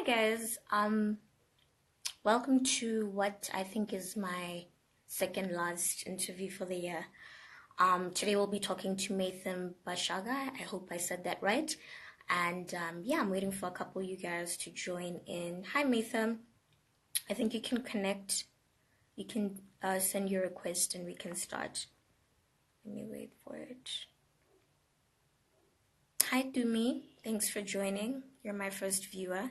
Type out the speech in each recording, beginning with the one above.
Hi guys. Welcome to what I think is my second last interview for the year. Today we'll be talking to Maitham Basha-Agha. I hope I said that right. And yeah, I'm waiting for a couple of you guys to join in. Hi Maitham. I think you can connect. You can send your request and we can start. Let me wait for it. Hi Dumi. Thanks for joining. You're my first viewer.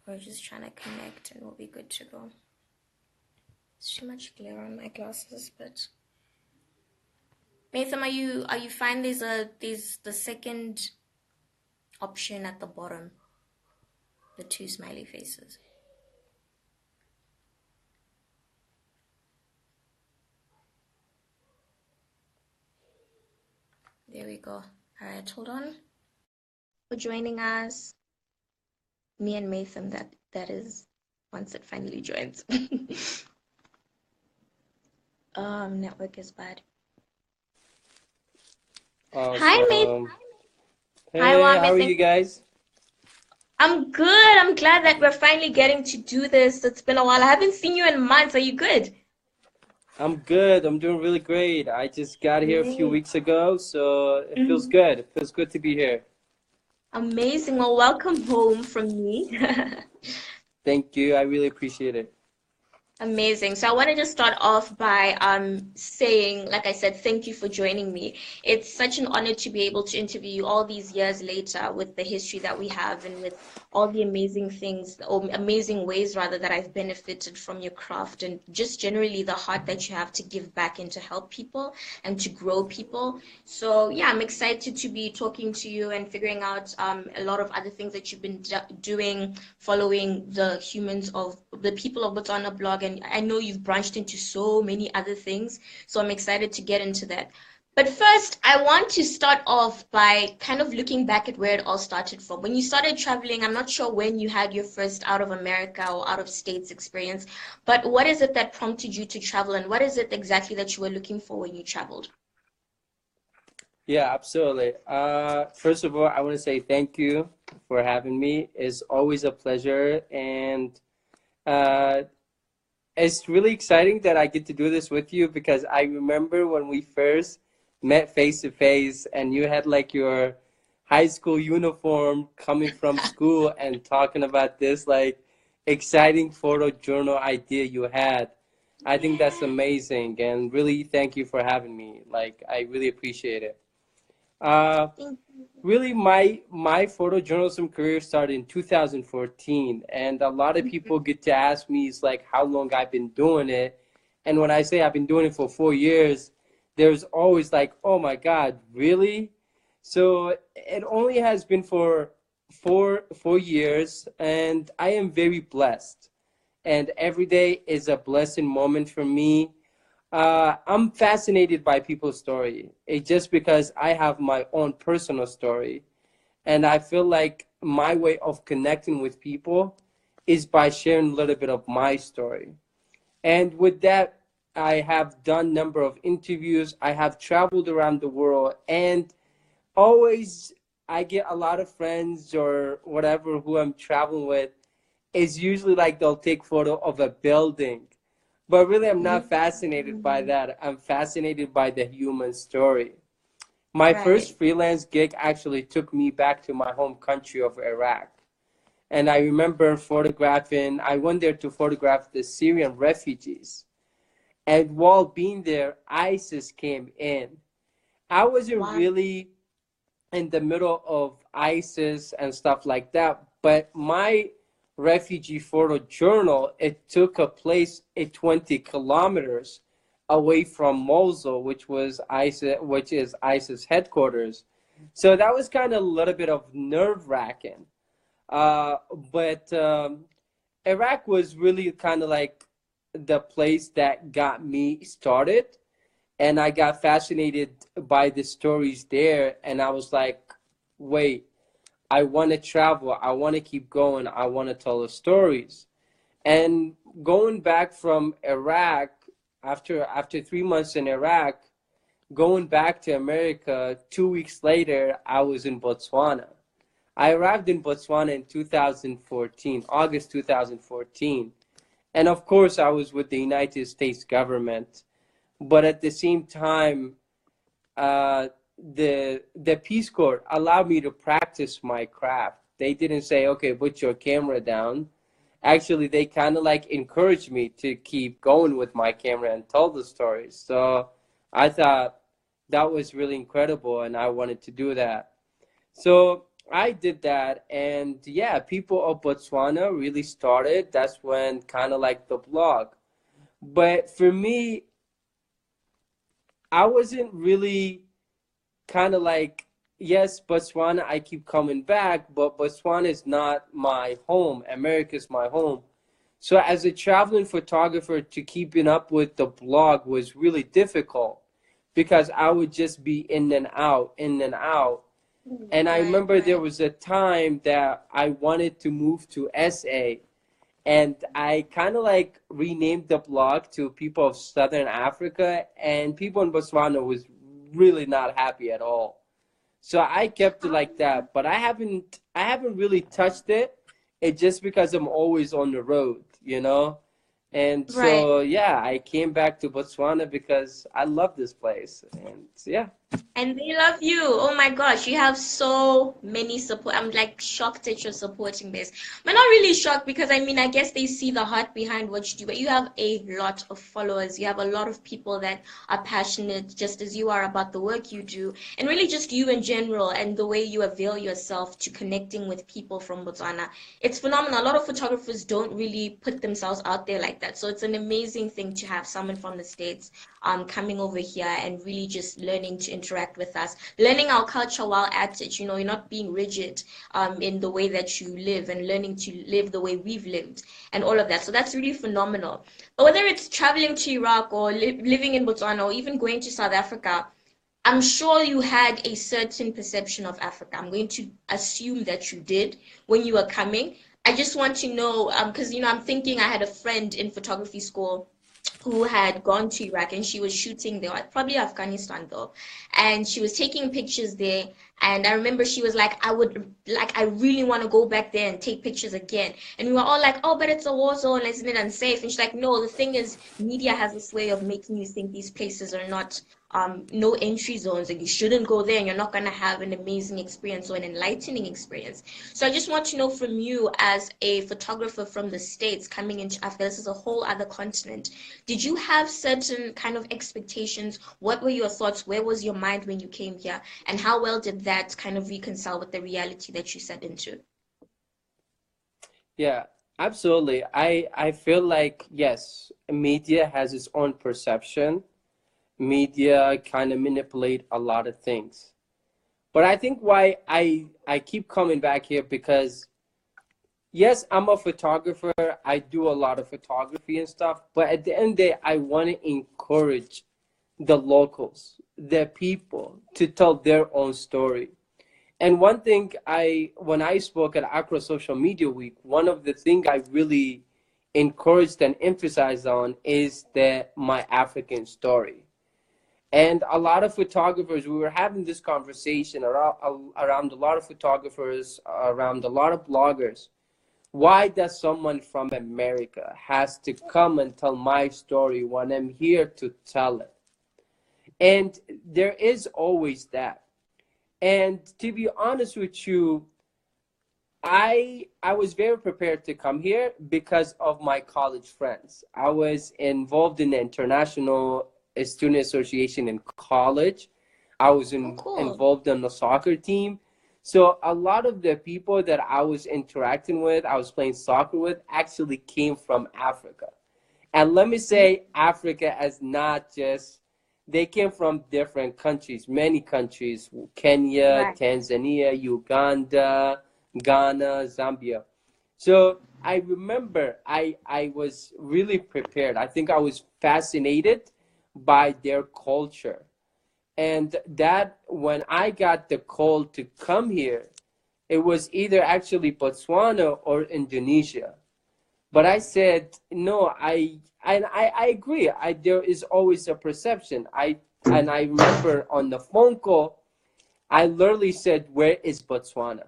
We're just trying to connect and we'll be good to go. There's too much glare on my glasses, but Maitham, are you fine? There's the second option at the bottom, the two smiley faces. There we go. All right, hold on. For joining us, me and Maitham. That is once it finally joins. Network is bad. Hi, Maitham. Awesome. Hi, Hey, how are Wami. you guys? I'm good. I'm glad that we're finally getting to do this. It's been a while. I haven't seen you in months. Are you good? I'm good. I'm doing really great. I just got here a few Great. weeks ago, so it feels Mhm. good. It feels good to be here. Amazing. Well, welcome home from me. Thank you. I really appreciate it. Amazing. So I want to just start off by saying, like I said, thank you for joining me. It's such an honor to be able to interview you all these years later with the history that we have and with all the amazing things or amazing ways rather that I've benefited from your craft and just generally the heart that you have to give back and to help people and to grow people. So yeah, I'm excited to be talking to you and figuring out a lot of other things that you've been doing following the people of Botswana blog, and I know you've branched into so many other things, so I'm excited to get into that. But first, I want to start off by kind of looking back at where it all started from. When you started traveling, I'm not sure when you had your first out of America or out of states experience, but what is it that prompted you to travel, and what is it exactly that you were looking for when you traveled? Yeah, absolutely. First of all, I want to say thank you for having me. It's always a pleasure, and uh, it's really exciting that I get to do this with you because I remember when we first met face to face and you had like your high school uniform coming from school and talking about this like exciting photo journal idea you had. I think that's Yeah. amazing and really thank you for having me. Like I really appreciate it. Uh, Thank you. Really, my photojournalism career started in 2014, and a lot of people get to ask me, is like how long I've been doing it. And when I say I've been doing it for 4 years, there's always like, oh my God, really? So it only has been for four years, and I am very blessed. And every day is a blessing moment for me. I'm fascinated by people's story. It's just because I have my own personal story, and I feel like my way of connecting with people is by sharing a little bit of my story. And with that, I have done a number of interviews. I have traveled around the world, and always I get a lot of friends or whatever who I'm traveling with. It's usually like they'll take photo of a building, but really I'm not fascinated by Mhm. that. I'm fascinated by the human story. My Right. first freelance gig actually took me back to my home country of Iraq. And I remember photographing, I went there to photograph the Syrian refugees. And while being there, ISIS came in. I wasn't Wow. really in the middle of ISIS and stuff like that. But my refugee photo journal, it took a place at 20 kilometers away from Mosul, which is ISIS headquarters. So that was kind of a little bit of nerve wracking. Uh, but Iraq was really kind of like the place that got me started, and I got fascinated by the stories there. And I was like, wait, I want to travel. I want to keep going. I want to tell the stories. And going back from Iraq, after 3 months in Iraq, going back to America, 2 weeks later, I was in Botswana. I arrived in Botswana in 2014, August 2014. And of course, I was with the United States government. But at the same time, uh, the Peace Corps allowed me to practice my craft. They didn't say, okay, put your camera down. Actually, they kind of like encouraged me to keep going with my camera and tell the stories. So I thought that was really incredible, and I wanted to do that. So I did that, and yeah, people of Botswana really started. That's when kind of like the blog. But for me, I wasn't really kind of like, yes, Botswana, I keep coming back, but Botswana is not my home. America's my home. So as a traveling photographer, to keeping up with the blog was really difficult because I would just be in and out, in and out. And I Right, remember there right. was a time that I wanted to move to SA, and I kind of like renamed the blog to People of Southern Africa, and people in Botswana was really not happy at all. So I kept it like Um, that, but I haven't really touched it. It just because I'm always on the road, you know? And right. so yeah, I came back to Botswana because I love this place. And yeah. And they love you. Oh my gosh, you have so many support. I'm like shocked that you're supporting this. I'm not really shocked because I mean, I guess they see the heart behind what you do, but you have a lot of followers. You have a lot of people that are passionate, just as you are, about the work you do, and really just you in general and the way you avail yourself to connecting with people from Botswana. It's phenomenal. A lot of photographers don't really put themselves out there like that. So it's an amazing thing to have someone from the States coming over here and really just learning to interact with us, learning our culture while at it. You know, you're not being rigid in the way that you live and learning to live the way we've lived and all of that. So that's really phenomenal. But whether it's traveling to Iraq or living in Botswana or even going to South Africa, I'm sure you had a certain perception of Africa. I'm going to assume that you did when you were coming. I just want to know, because I'm thinking I had a friend in photography school who had gone to Iraq and she was shooting there, probably Afghanistan though, and she was taking pictures there. And I remember she was like, I really want to go back there and take pictures again. And we were all like, oh, but it's a war zone, isn't it unsafe? And she's like, no, the thing is, media has this way of making you think these places are not no entry zones and you shouldn't go there and you're not going to have an amazing experience or an enlightening experience. So I just want to know from you, as a photographer from the States coming into Africa, this is a whole other continent. Did you have certain kind of expectations? What were your thoughts? Where was your mind when you came here? And how well did that kind of reconcile with the reality that you set into? Yeah, absolutely. I feel like yes, media has its own perception. Media kind of manipulate a lot of things. But I think why I keep coming back here because yes, I'm a photographer. I do a lot of photography and stuff, but at the end of the day, I want to encourage the locals, the people to tell their own story. And one thing when I spoke at Accra Social Media Week, one of the things I really encouraged and emphasized on is my African story. And a lot of photographers, we were having this conversation around a lot of photographers, around a lot of bloggers. Why does someone from America has to come and tell my story when I'm here to tell it? And there is always that. And to be honest with you, I was very prepared to come here because of my college friends. I was involved in the International Student Association in college. I was Oh, cool. involved in the soccer team. So a lot of the people that I was interacting with, I was playing soccer with, actually came from Africa. And let me say Africa as not just, they came from different countries, many countries, Kenya, Right. Tanzania, Uganda, Ghana, Zambia. So I remember I was really prepared. I think I was fascinated by their culture. And that when I got the call to come here, it was either actually Botswana or Indonesia. But I said, no, I agree. There is always a perception. And I remember on the phone call, I literally said, where is Botswana?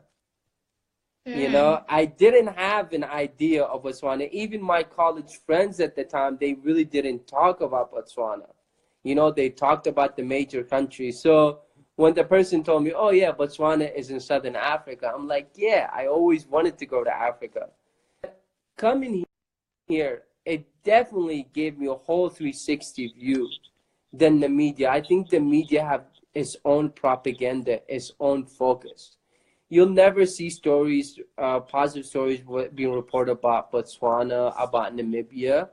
You know, Mm. I didn't have an idea of Botswana. Even my college friends at the time, they really didn't talk about Botswana. You know, they talked about the major countries. So when the person told me, oh, yeah, Botswana is in Southern Africa, I'm like, yeah, I always wanted to go to Africa. Coming here, it definitely gave me a whole 360 view than the media. I think the media have its own propaganda, its own focus. You'll never see stories, positive stories being reported about Botswana, about Namibia,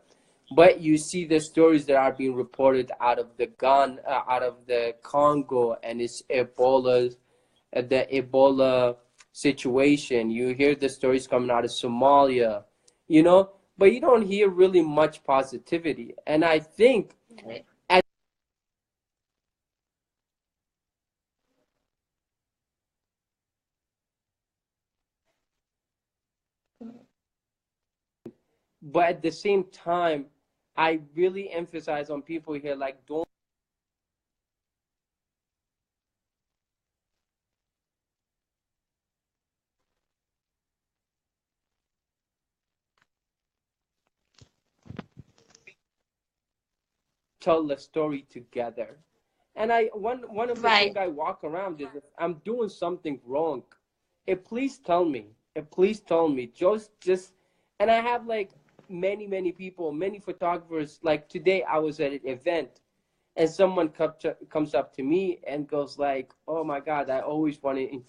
but you see the stories that are being reported out of the out of the Congo and its the Ebola situation. You hear the stories coming out of Somalia, you know, but you don't hear really much positivity. And I think Right. but at the same time, I really emphasize on people here like don't tell the story together. And one of the things Right. I walk around is if I'm doing something wrong, please tell me. Please tell me. Just and I have like many people, many photographers. Like today, I was at an event, and someone comes up to me and goes like, "Oh my God, I always want to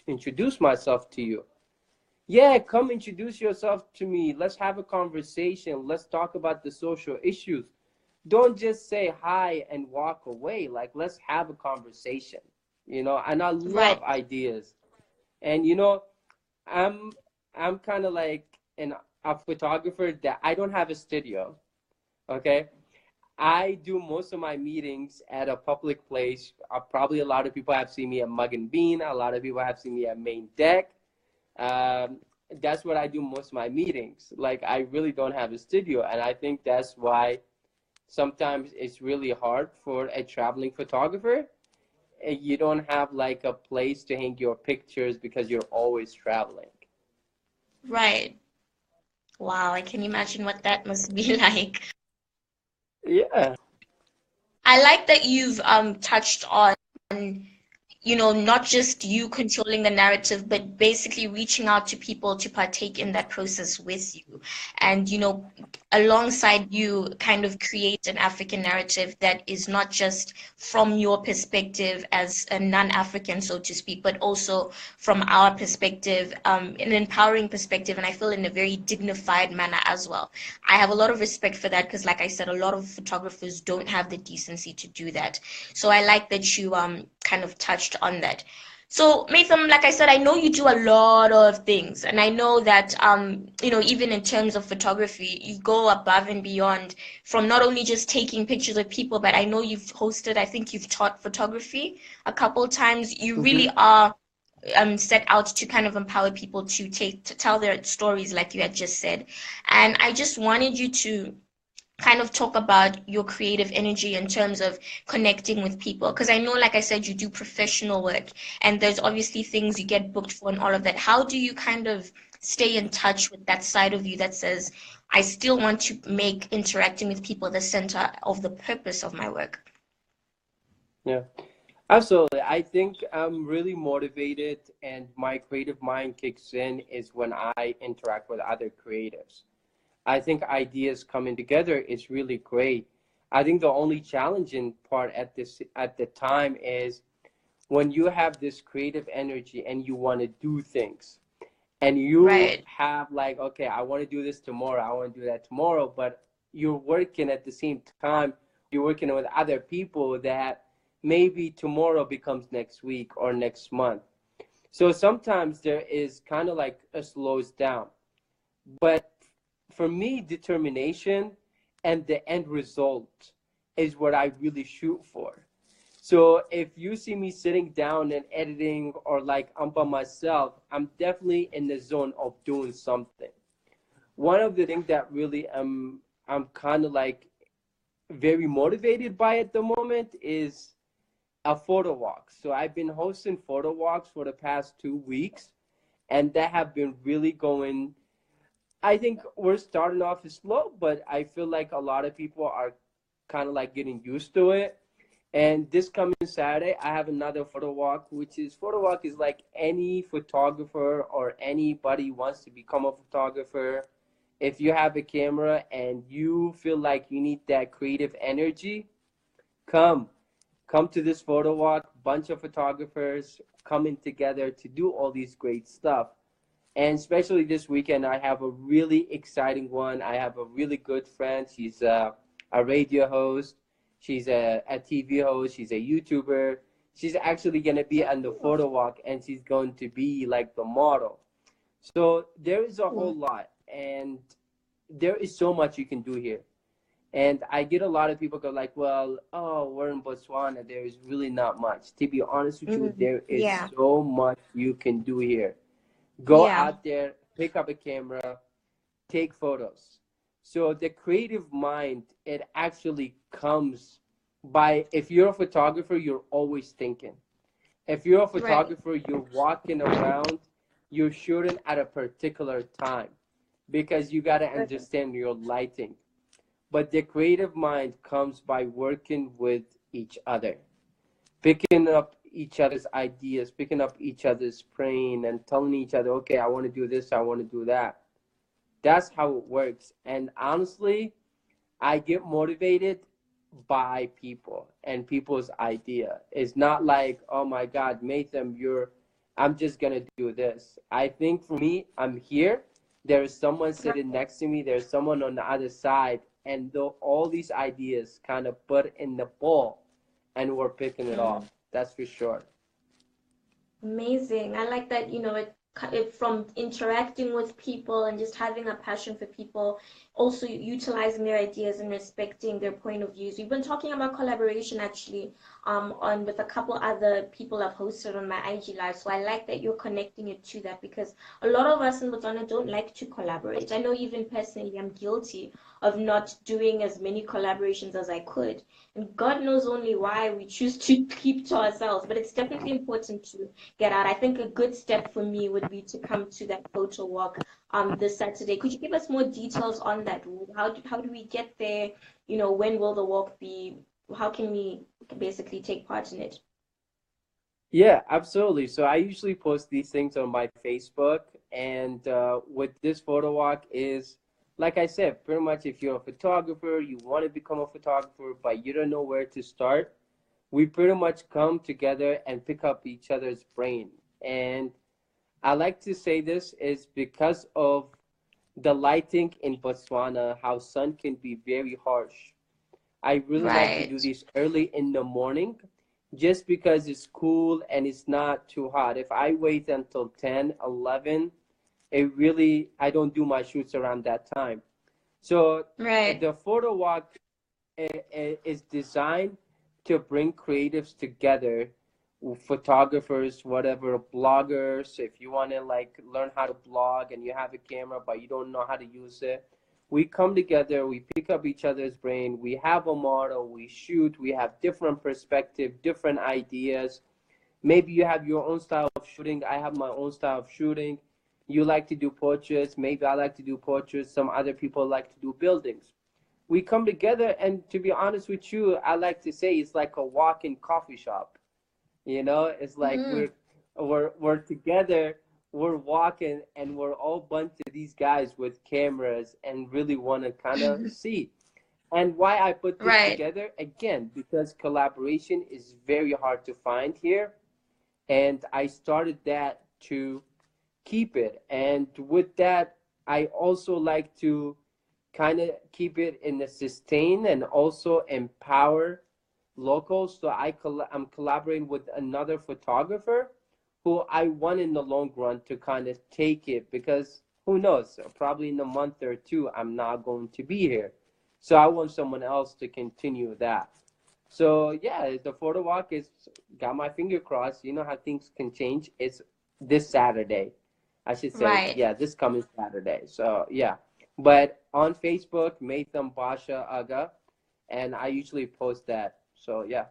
introduce myself to you." Yeah, come introduce yourself to me. Let's have a conversation. Let's talk about the social issues. Don't just say hi and walk away. Like, let's have a conversation, you know? And I love Right. ideas. And, you know, I'm, I'm kind of like a photographer that I don't have a studio. Okay. I do most of my meetings at a public place. Probably a lot of people have seen me at Mug and Bean. A lot of people have seen me at Main Deck. um, that's what I do most of my meetings. Like I really don't have a studio, and I think that's why sometimes it's really hard for a traveling photographer. You don't have like a place to hang your pictures because you're always traveling. Right. Wow, I can imagine what that must be like. Yeah. I like that you've touched on, not just you controlling the narrative, but basically reaching out to people to partake in that process with you. And, alongside you, kind of create an African narrative that is not just from your perspective as a non-African, so to speak, but also from our perspective, an empowering perspective, and I feel in a very dignified manner as well. I have a lot of respect for that because, like I said, a lot of photographers don't have the decency to do that. So I like that you kind of touched on that. So, Maitham, like I said, I know you do a lot of things, and I know that even in terms of photography, you go above and beyond from not only just taking pictures of people, but I know you've hosted, I think you've taught photography a couple times. You really Hmm. are set out to kind of empower people to tell their stories, like you had just said. And I just wanted you to kind of talk about your creative energy in terms of connecting with people, because I know, like I said, you do professional work and there's obviously things you get booked for and all of that. How do you kind of stay in touch with that side of you that says, I still want to make interacting with people the center of the purpose of my work? Yeah. Absolutely. I think I'm really motivated, and my creative mind kicks in is when I interact with other creatives. I think ideas coming together is really great. I think the only challenging part at the time is when you have this creative energy and you want to do things, and you Right. have like, okay, I want to do this tomorrow, I want to do that tomorrow, but you're working at the same time, you're working with other people that maybe tomorrow becomes next week or next month. So sometimes there is kind of like a slows down. But for me, determination and the end result is what I really shoot for. So if you see me sitting down and editing or like I'm by myself, I'm definitely in the zone of doing something. One of the things that really I'm kind of like very motivated by at the moment is a photo walk. So I've been hosting photo walks for the past 2 weeks, and that have been really going. I think we're starting off slow, but I feel like a lot of people are kind of like getting used to it. And this coming Saturday, I have another photo walk, which is photo walk is like any photographer or anybody wants to become a photographer. If you have a camera and you feel like you need that creative energy, come, come to this photo walk. Bunch of photographers coming together to do all these great stuff. And especially this weekend, I have a really exciting one. I have a really good friend. She's a radio host. She's a TV host. She's a YouTuber. She's actually going to be on the photo walk, and she's going to be like the model. So there is a whole lot, and there is so much you can do here. And I get a lot of people go like, well, oh, we're in Botswana. There is really not much. To be honest with you, there is Yeah. so much you can do here. Go Yeah. out there, pick up a camera, take photos. So the creative mind, it actually comes by, if you're a photographer, you're always thinking. If you're a Right. photographer, you're walking around, you're shooting at a particular time because you got to understand your lighting. But the creative mind comes by working with each other, picking up each other's ideas, picking up each other's brain, and telling each other, okay, I want to do this, I want to do that. That's how it works. And honestly, I get motivated by people and people's idea. It's not like, oh my God, Maitham, I'm just gonna do this. I think for me, I'm here. There is someone sitting next to me. There's someone on the other side, and all these ideas kind of put in the bowl, and we're picking it off. That's for sure. Amazing. I like that, it from interacting with people and just having a passion for people, also utilizing their ideas and respecting their point of views. We've been talking about collaboration actually, on with a couple other people I've hosted on my IG live. So I like that you're connecting it to that because a lot of us in Botswana don't like to collaborate. I know even personally I'm guilty of not doing as many collaborations as I could. And God knows only why we choose to keep to ourselves, but it's definitely important to get out. I think a good step for me would be to come to that photo walk this Saturday. Could you give us more details on that? How do we get there? When will the walk be? How can we basically take part in it? Yeah, absolutely. So I usually post these things on my Facebook, and with this photo walk is, like I said, pretty much if you're a photographer, you want to become a photographer, but you don't know where to start, we pretty much come together and pick up each other's brain. And I like to say this is because of the lighting in Botswana, how sun can be very harsh. I really like to do Right. these early in the morning just because it's cool and it's not too hot. If I wait until 10, 11, I don't do my shoots around that time. So Right. the photo walk is designed to bring creatives together, photographers, whatever, bloggers. If you want to like learn how to blog and you have a camera but you don't know how to use it, we come together, we pick up each other's brain, we have a model, we shoot, we have different perspective, different ideas. Maybe you have your own style of shooting, I have my own style of shooting. You like to do portraits, maybe I like to do portraits, some other people like to do buildings. We come together, and to be honest with you, I like to say it's like a walk-in coffee shop. It's like Mm-hmm. we're together, we're walking, and we're all bunch of these guys with cameras and really want to kind of see. And why I put this Right. together again, because collaboration is very hard to find here, and I started that to keep it. And with that, I also like to kind of keep it in a sustain and also empower locals. So I'm collaborating with another photographer who I want in the long run to kind of take it, because who knows, probably in a month or two I'm not going to be here. So I want someone else to continue that. So yeah, the photo walk is, got my finger crossed. You know how things can change. It's this Saturday. I should say, Right. yeah, this coming Saturday. So yeah, but on Facebook, Maitham Basha-Agha, and I usually post that. So yeah.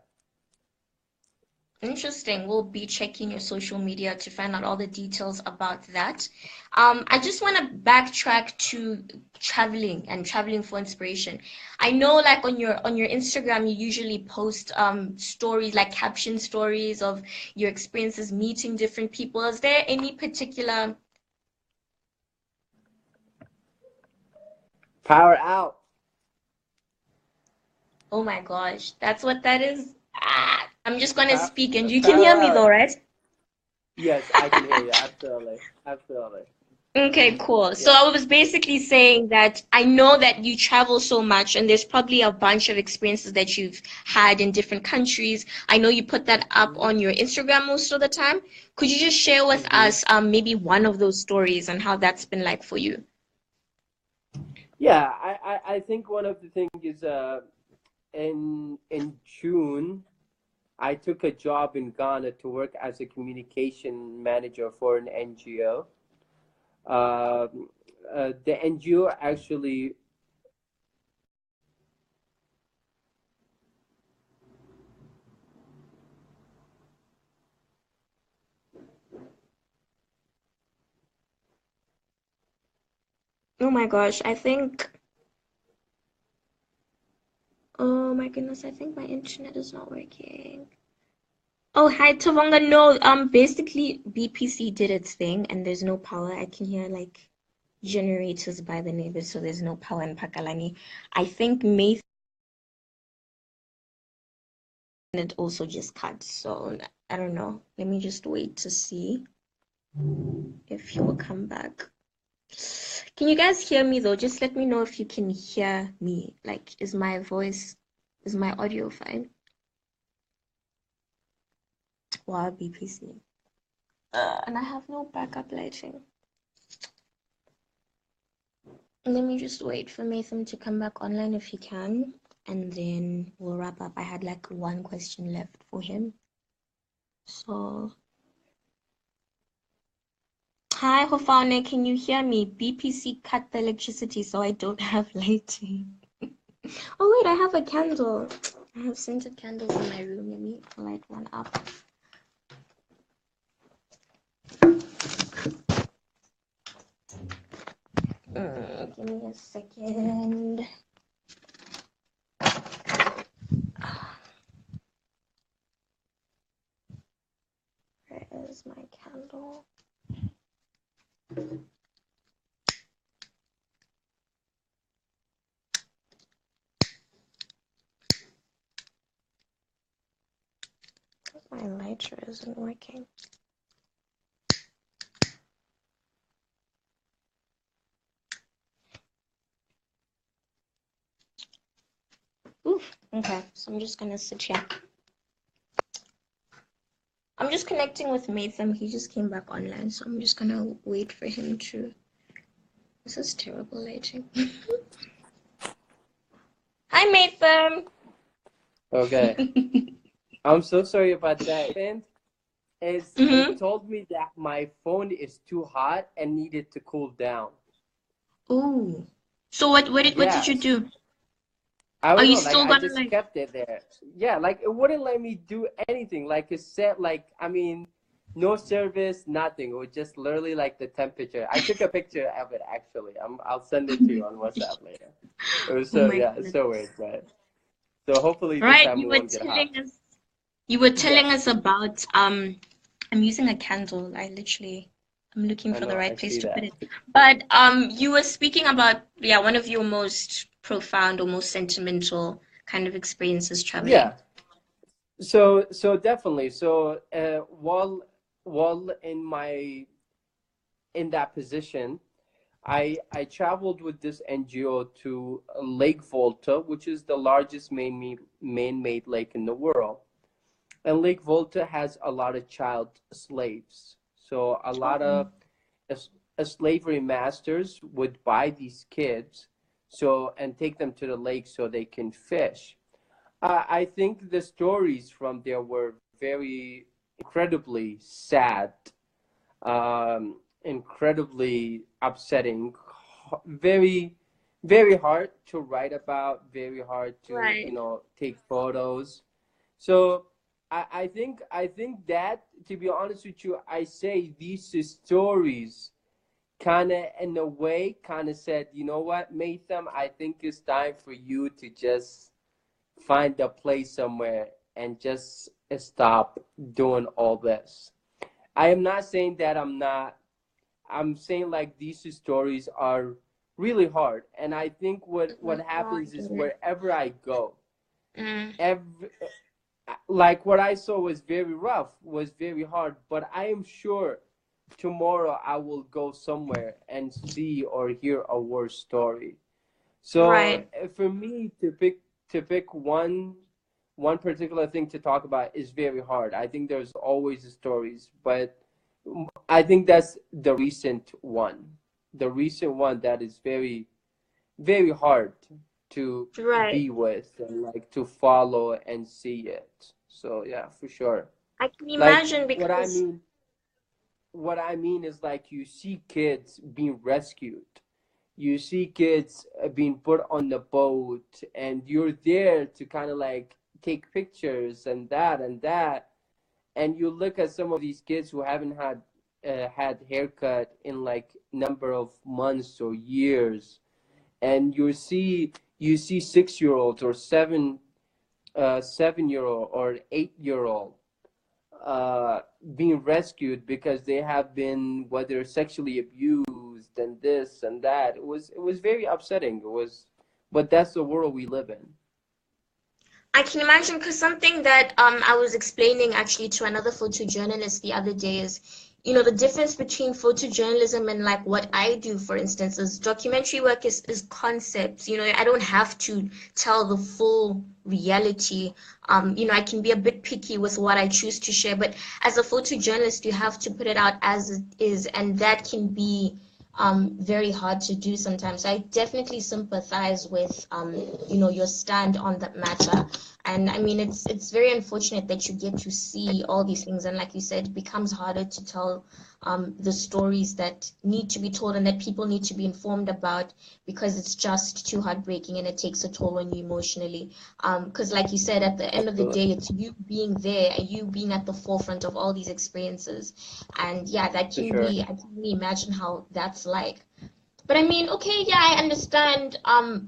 Interesting. We'll be checking your social media to find out all the details about that. I just want to backtrack to traveling and traveling for inspiration. I know, like on your Instagram, you usually post stories, like caption stories of your experiences meeting different people. Is there any particular? Power out. Oh my gosh, that's what that is. I'm just gonna Pa- speak, and you can Power hear me out. though, right? Yes, I can hear you. Absolutely. Absolutely. Okay, cool. So Yeah. I was basically saying that I know that you travel so much, and there's probably a bunch of experiences that you've had in different countries. I know you put that up hmm on your Instagram most of the time. Could you just share with hmm us maybe one of those stories and how that's been like for you? Yeah, I think one of the things is in June I took a job in Ghana to work as a communication manager for an NGO. The NGO actually. Oh my gosh, I think, oh my goodness, I think my internet is not working. Oh, hi, Tavonga. No, basically BPC did its thing and there's no power. I can hear like generators by the neighbors, so there's no power in Pakalani. I think Maitham it also just cut, so I don't know. Let me just wait to see if he will come back. Can you guys hear me though? Just let me know if you can hear me. Like, is my audio fine? Wow, BPC. And I have no backup lighting. Let me just wait for Maitham to come back online if he can, and then we'll wrap up. I had like one question left for him. So, hi, Hofane, can you hear me? BPC cut the electricity, so I don't have lighting. Oh, wait, I have a candle. I have scented candles in my room. Let me light one up. Give me a second. Where is my candle? My lighter isn't working. Oof. Okay, so I'm just gonna sit here. I'm just connecting with Maitham. He just came back online, so I'm just gonna wait for him to. This is terrible lighting. Hi, Maitham. Okay. I'm so sorry about that. And it Mm-hmm. told me that my phone is too hot and needed to cool down. Ooh. So what did you Yes. do? I Are don't you know, like still I gonna just like? kept it there. Yeah, like it wouldn't let me do anything. Like it said, like I mean, no service, nothing. It was just literally like the temperature. I took a picture of it actually. I'll send it to you on WhatsApp later. It was Oh so my yeah, it's goodness. so weird, but so hopefully this Right, time it won't get hot. you were telling Yes, us about I'm using a candle. I'm looking I for the know. right I place see to put that. it. But you were speaking about, yeah, one of your most profound or most sentimental kind of experiences traveling. Yeah. So definitely. So while in that position, I traveled with this NGO to Lake Volta, which is the largest man-made lake in the world. And Lake Volta has a lot of child slaves. So a lot Oh, of slavery masters would buy these kids so and take them to the lake so they can fish. I think the stories from there were very incredibly sad, incredibly upsetting, very, very hard to write about, very hard to, right. take photos. So I think that, to be honest with you, I say these stories kind of in a way kind of said, you know what, Maitham, I think it's time for you to just find a place somewhere and just stop doing all this. I am not saying that I'm not. I'm saying like these stories are really hard, and I think what No, I happens is get it. wherever I go, Mm, every like what I saw was very rough, was very hard, but I am sure tomorrow I will go somewhere and see or hear a worse story. So right. for me to pick one particular thing to talk about is very hard. I think there's always stories, but I think that's the recent one. The recent one that is very, very hard to Right. be with and like to follow and see it. So yeah, for sure. I can Like imagine because what I mean is like you see kids being rescued. You see kids being put on the boat, and you're there to kind of like take pictures and that. And you look at some of these kids who haven't had haircut in like number of months or years, and you see 6 year olds or 7 year old or 8 year old uh, being rescued because they have been whether sexually abused and this and that. It was very upsetting. It was, but that's the world we live in. I can imagine because something that I was explaining actually to another photojournalist the other day is, the difference between photojournalism and like what I do, for instance, is documentary work is concepts. I don't have to tell the full reality. I can be a bit picky with what I choose to share, but as a photojournalist, you have to put it out as it is, and that can be very hard to do sometimes. So I definitely sympathize with your stand on that matter. And I mean, it's very unfortunate that you get to see all these things, and like you said, it becomes harder to tell the stories that need to be told and that people need to be informed about because it's just too heartbreaking and it takes a toll on you emotionally. Because like you said, at the end of the Absolutely, day, it's you being there and you being at the forefront of all these experiences. And yeah, that for can sure. be, I can really imagine how that's like. But I mean, okay, yeah, I understand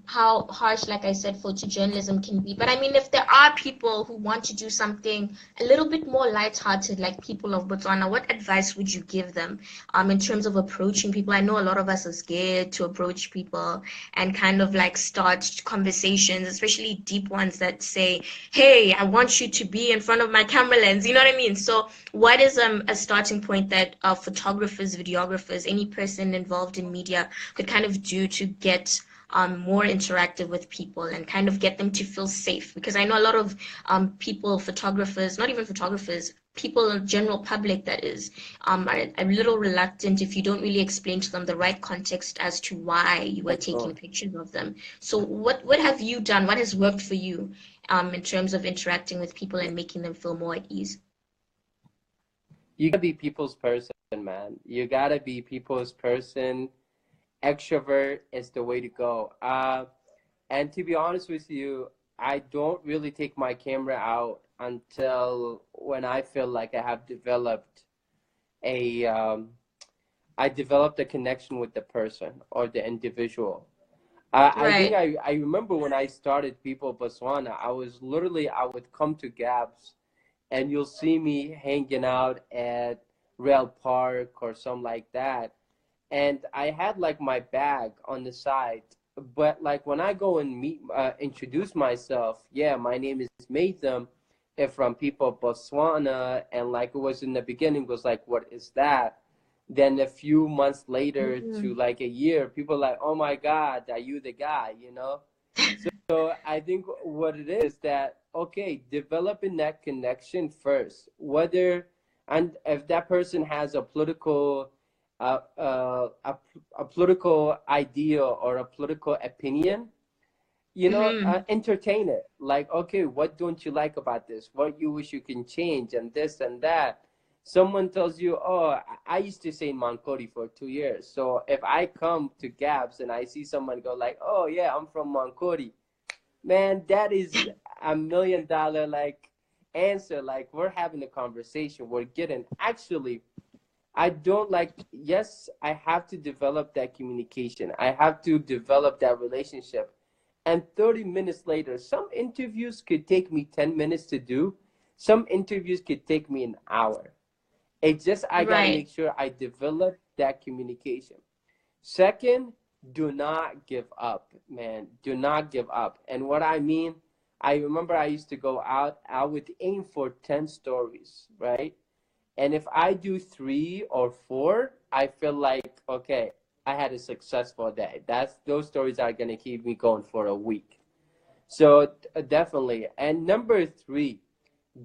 how harsh, like I said, photojournalism can be. But I mean, if there are people who want to do something a little bit more lighthearted, like people of Botswana, what advice would you give them in terms of approaching people? I know a lot of us are scared to approach people and kind of like start conversations, especially deep ones that say, "Hey, I want you to be in front of my camera lens." You know what I mean? So what is a starting point that photographers, videographers, any person involved in media could kind of do to get more interactive with people and kind of get them to feel safe? Because I know a lot of people, photographers, not even photographers, people in general public that is, are a little reluctant if you don't really explain to them the right context as to why you are taking Absolutely. pictures of them. So what have you done? What has worked for you in terms of interacting with people and making them feel more at ease? You gotta be people's person, man. You gotta be people's person. Extrovert is the way to go. And to be honest with you, I don't really take my camera out until when I feel like a I developed a connection with the person or the individual. I think Right. I remember when I started People Botswana, I would come to Gabs and you'll see me hanging out at Rail Park or something like that. And I had like my bag on the side, but like when I go and introduce myself, yeah, my name is Maitham, from People of Botswana, and like it was in the beginning was like, what is that? Then a few months later to Mhm. like a year, people like, oh my God, are you the guy? So I think what it is that okay, developing that connection first, whether and if that person has a political idea or a political opinion, Mhm. entertain it. Like, okay, what don't you like about this? What you wish you can change, and this and that. Someone tells you, oh, I used to say Mankori for 2 years. So if I come to Gabs and I see someone go like, oh yeah, I'm from Mankori, man, that is $1 million like answer like we're having a conversation. We're getting actually. I don't like, yes, I have to develop that communication. I have to develop that relationship. And 30 minutes later, some interviews could take me 10 minutes to do. Some interviews could take me an hour. It's just, I got to Right. make sure I develop that communication. Second, do not give up, man. Do not give up. And what I mean, I remember I used to go out, I would aim for 10 stories, right? And if I do 3 or 4, I feel like, okay, I had a successful day. Those stories are gonna keep me going for a week. So definitely. And number 3,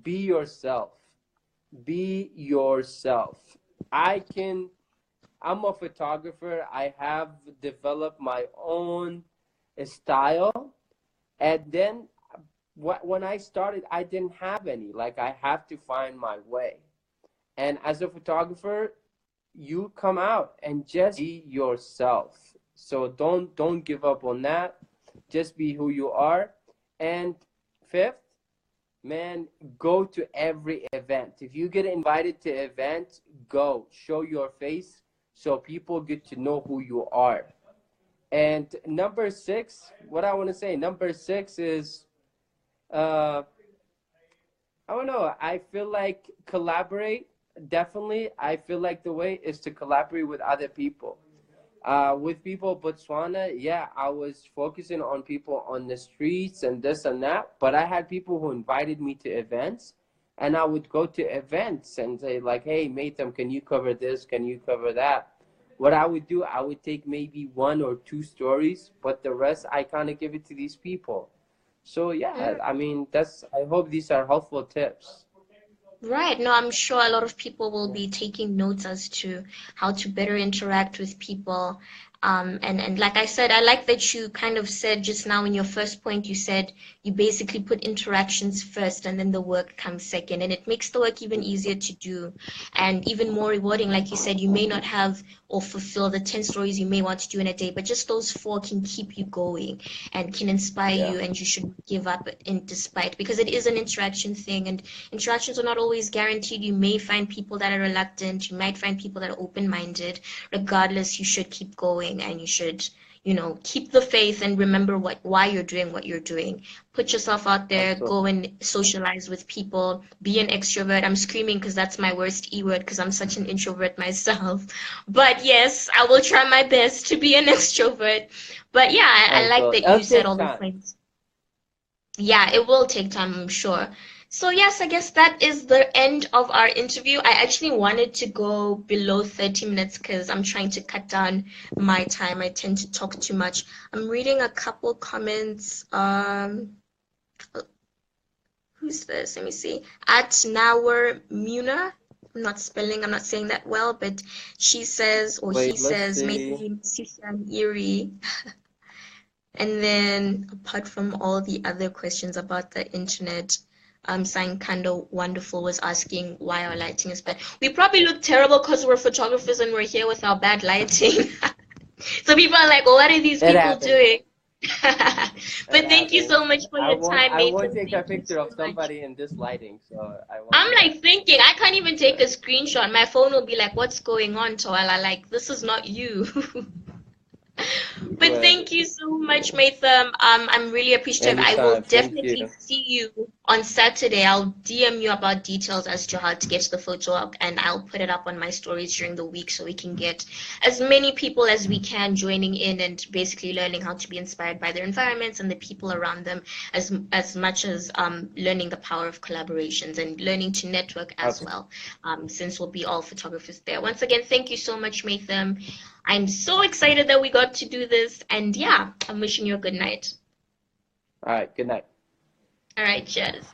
be yourself. Be yourself. I'm a photographer. I have developed my own style. And then when I started, I didn't have any. Like I have to find my way. And as a photographer, you come out and just be yourself. So don't give up on that. Just be who you are. And fifth, man, go to every event. If you get invited to events, go. Show your face so people get to know who you are. And number 6, what I want to say, number 6 is uh I don't know. I feel like collaborate. Definitely, I feel like the way is to collaborate with other people. With people Botswana, yeah, I was focusing on people on the streets and this and that, but I had people who invited me to events, and I would go to events and say like, "Hey, Maitham, can you cover this? Can you cover that?" What I would do, I would take maybe 1 or 2 stories, but the rest I kind of give it to these people. So yeah, I mean, I hope these are helpful tips. Right. No, I'm sure a lot of people will be taking notes as to how to better interact with people. And like I said, I like that you kind of said just now in your first point, you said you basically put interactions first and then the work comes second. And it makes the work even easier to do and even more rewarding. Like you said, you may not have or fulfill the 10 stories you may want to do in a day, but just those 4 can keep you going and can inspire Yeah, you, and you shouldn't give up in despite, because it is an interaction thing, and interactions are not always guaranteed. You may find people that are reluctant, you might find people that are open-minded. Regardless, you should keep going, and you should, keep the faith and remember why you're doing what you're doing. Put yourself out there, absolutely. go and socialize with people, be an extrovert. I'm screaming because that's my worst E word because I'm such an introvert myself. But yes, I will try my best to be an extrovert. But yeah, I like Absolutely. that It'll you said take all the time. points. Yeah, it will take time, I'm sure. So yes, I guess that is the end of our interview. I actually wanted to go below 30 minutes because I'm trying to cut down my time. I tend to talk too much. I'm reading a couple comments. Who's this? Let me see. At Nawer Muna. I'm not saying that well, but she says, or he Wait, let's says, see. maybe Sishan Erie. And then apart from all the other questions about the internet, Kando Wonderful was asking why our lighting is bad. We probably look terrible because we're photographers and we're here with our bad lighting. So people are like, well, what are these It people happens. doing? It But thank you so happens. much for I your won't. time, I won't Nathan. take a Thank you picture so of much. somebody in this lighting, so I won't I'm do that. like thinking, I can't even take a screenshot. My phone will be like, what's going on, Toala? Like, this is not you. But But thank you so much, Maitham. I'm really appreciative. I will anytime. Thank you. definitely see you on Saturday. I'll DM you about details as to how to get the photo up, and I'll put it up on my stories during the week so we can get as many people as we can joining in and basically learning how to be inspired by their environments and the people around them, as much as learning the power of collaborations and learning to network as Absolutely. well. Since we'll be all photographers there. Once again, thank you so much, Maitham. I'm so excited that we got to do this. And yeah, I'm wishing you a good night. All right. Good night. All right, cheers.